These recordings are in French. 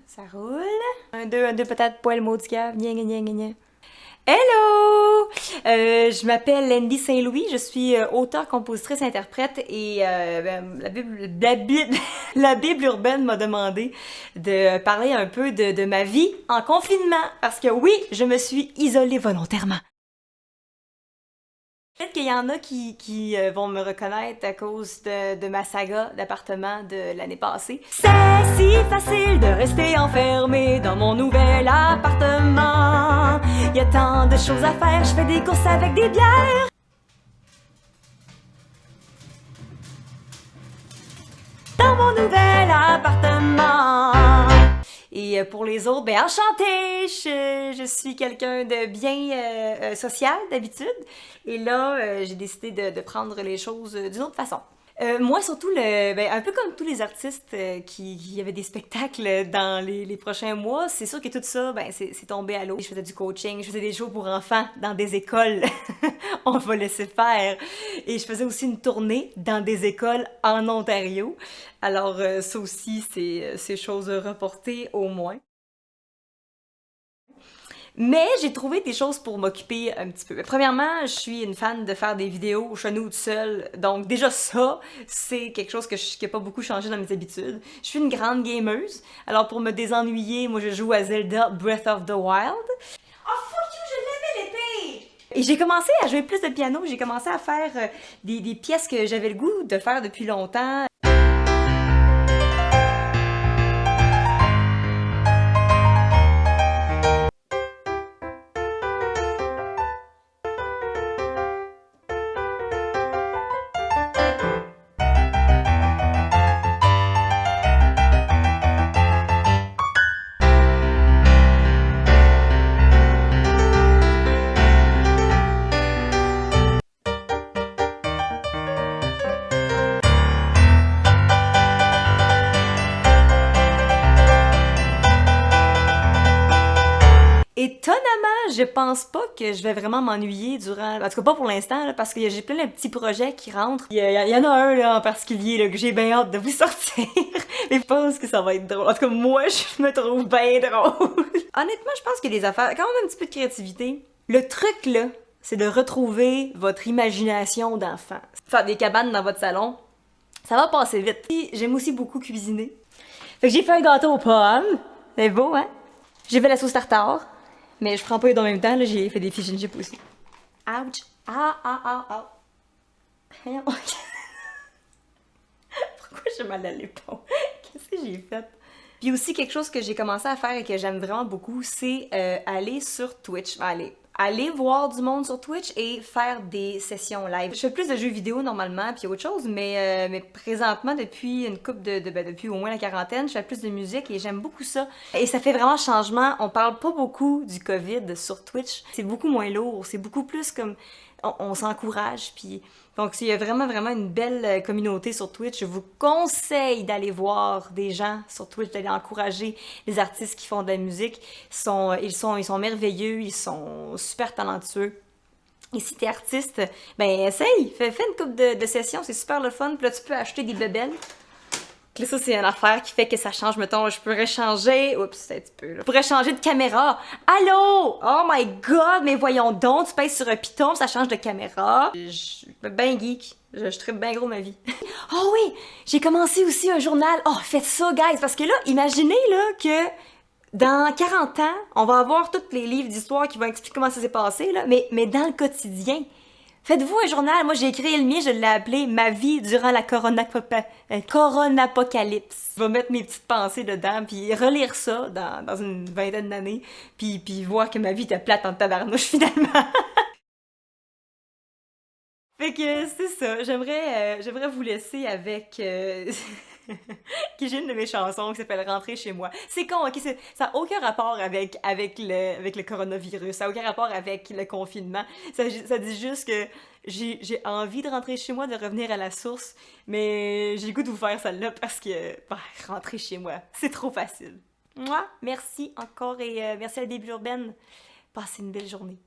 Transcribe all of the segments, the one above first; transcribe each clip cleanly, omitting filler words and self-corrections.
Ça roule. Un, deux patates, poêle, maudit cave. Gna, gna, gna, gna, gna. Hello! Je m'appelle Landy Saint-Louis, je suis auteure, compositrice, interprète et la Bible urbaine m'a demandé de parler un peu de ma vie en confinement parce que oui, je me suis isolée volontairement. Peut-être qu'il y en a qui vont me reconnaître à cause de ma saga d'appartement de l'année passée. C'est si facile de rester enfermé dans mon nouvel appartement. Il y a tant de choses à faire, je fais des courses avec des bières. Dans mon nouvel appartement. Et pour les autres, ben enchantée! Je suis quelqu'un de bien social d'habitude. Et là, j'ai décidé de prendre les choses d'une autre façon. Moi, surtout, un peu comme tous les artistes qui avaient des spectacles dans les prochains mois, c'est sûr que tout ça, c'est tombé à l'eau. Je faisais du coaching, je faisais des shows pour enfants dans des écoles. On va laisser faire. Et je faisais aussi une tournée dans des écoles en Ontario. Alors, ça aussi, c'est chose reportée au moins. Mais j'ai trouvé des choses pour m'occuper un petit peu. Premièrement, je suis une fan de faire des vidéos chez nous tout seul. Donc déjà ça, c'est quelque chose qui a pas beaucoup changé dans mes habitudes. Je suis une grande gameuse. Alors pour me désennuyer, moi je joue à Zelda Breath of the Wild. Oh fuck you, je l'avais l'épée! Et j'ai commencé à jouer plus de piano, j'ai commencé à faire des pièces que j'avais le goût de faire depuis longtemps. Étonnamment, je pense pas que je vais vraiment m'ennuyer durant... En tout cas, pas pour l'instant, là, parce que j'ai plein de petits projets qui rentrent. Il y en a un là, en particulier là, que j'ai bien hâte de vous sortir. Mais je pense que ça va être drôle. En tout cas, moi, je me trouve bien drôle. Honnêtement, je pense qu'il y a des affaires... Quand même un petit peu de créativité. Le truc, là, c'est de retrouver votre imagination d'enfant. Faire des cabanes dans votre salon, ça va passer vite. Puis, j'aime aussi beaucoup cuisiner. Fait que j'ai fait un gâteau aux pommes. C'est beau, hein? J'ai fait la sauce tartare. Mais je prends pas les deux en même temps, là, j'ai fait des fish and chips aussi. Ouch! Ah, ah, ah, ah. Voyons. Pourquoi j'ai mal à l'épaule? Qu'est-ce que j'ai fait? Puis aussi, quelque chose que j'ai commencé à faire et que j'aime vraiment beaucoup, c'est aller sur Twitch. Aller voir du monde sur Twitch et faire des sessions live. Je fais plus de jeux vidéo normalement, puis autre chose, mais présentement, depuis une couple depuis au moins la quarantaine, je fais plus de musique et j'aime beaucoup ça. Et ça fait vraiment changement. On parle pas beaucoup du COVID sur Twitch. C'est beaucoup moins lourd, c'est beaucoup plus comme on s'encourage, puis donc il y a vraiment une belle communauté sur Twitch. Je vous conseille d'aller voir des gens sur Twitch, d'aller encourager les artistes qui font de la musique. Ils sont merveilleux, ils sont super talentueux. Et si t'es artiste, ben essaye, fais une couple de sessions, c'est super le fun. Puis là, tu peux acheter des bebelles. Puis là, ça, c'est une affaire qui fait que ça change. Mettons, je pourrais changer... Oups, c'est un petit peu, là. Je pourrais changer de caméra. Allô? Oh my god, mais voyons donc, tu pèses sur un piton, ça change de caméra. Je suis ben geek. Je trippe bien gros ma vie. Oh oui! J'ai commencé aussi un journal. Oh, faites ça, guys! Parce que là, imaginez, là, que dans 40 ans, on va avoir tous les livres d'histoire qui vont expliquer comment ça s'est passé, là, mais dans le quotidien. Faites-vous un journal. Moi, j'ai écrit le mien, je l'ai appelé Ma vie durant la coronapocalypse. Je vais mettre mes petites pensées dedans, puis relire ça dans une vingtaine d'années, puis voir que ma vie était plate en tabarnouche, finalement. Fait que c'est ça. J'aimerais vous laisser avec que j'ai une de mes chansons qui s'appelle Rentrer chez moi. C'est con, ok? Ça n'a aucun rapport avec le coronavirus. Ça n'a aucun rapport avec le confinement. Ça dit juste que j'ai envie de rentrer chez moi, de revenir à la source, mais j'ai le goût de vous faire celle-là parce que rentrer chez moi, c'est trop facile. Moi, merci encore et merci à la Bible urbaine. Passez une belle journée.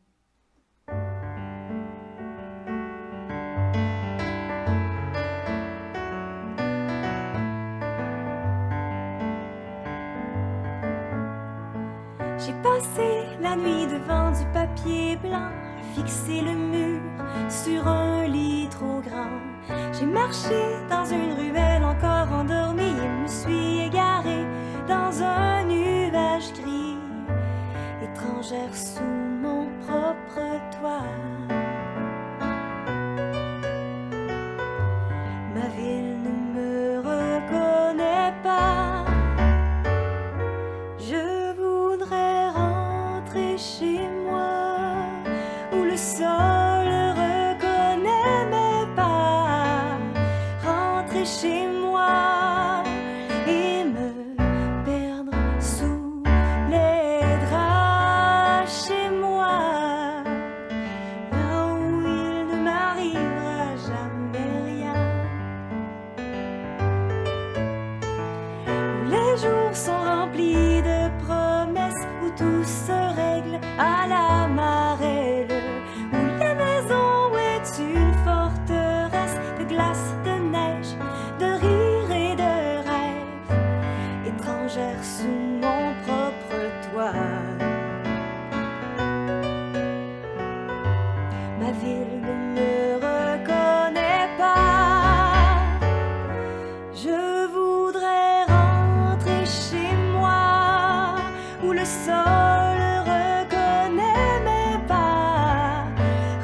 passé la nuit devant du papier blanc, à fixer le mur sur un lit trop grand. J'ai marché dans une ruelle encore endormie et me suis égarée dans un nuage gris, étrangère sous mon propre toit. Ma ville ne me reconnaît pas. Je voudrais rentrer chez moi, où le sol reconnaît mes pas. Rentrer chez moi et me perdre sous les draps. Chez moi, là où il ne m'arrivera jamais rien. Les jours sont remplis de promesses, où tout se règle à la marelle, où la maison est une forteresse de glace, de neige, de rire et de rêve, étrangère sous mon propre toit. Ma ville ne me reconnaît pas. Je voudrais rentrer chez moi, où le sol reconnaît mes pas.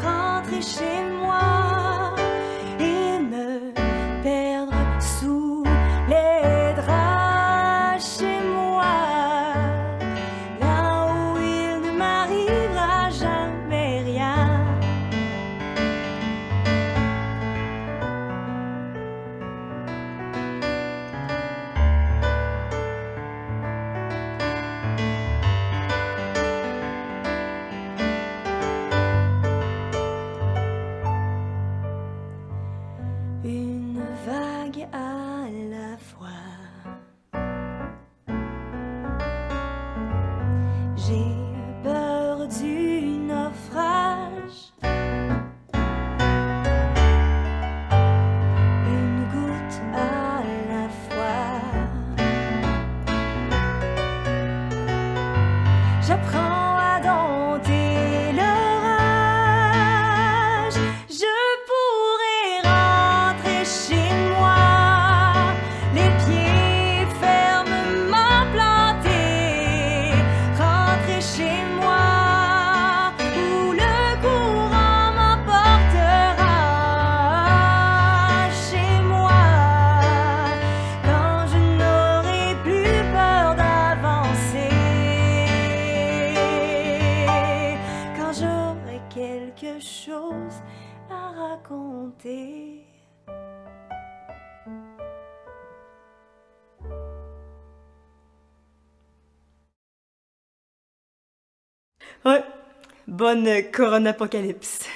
Rentrer chez moi et me perdre sous les draps. Chez moi, là où il ne m'arrivera jamais rien. Une vague à la fois. J'ai peur du naufrage. Une goutte à la fois. J'apprends à dompter l'orage. Je pourrais rentrer chez moi, les pieds fermement plantés. Rentrer chez moi, où le courant m'emportera. Chez moi, quand je n'aurai plus peur d'avancer. Quand j'aurai quelque chose à raconter. Ouais, bonne coronapocalypse.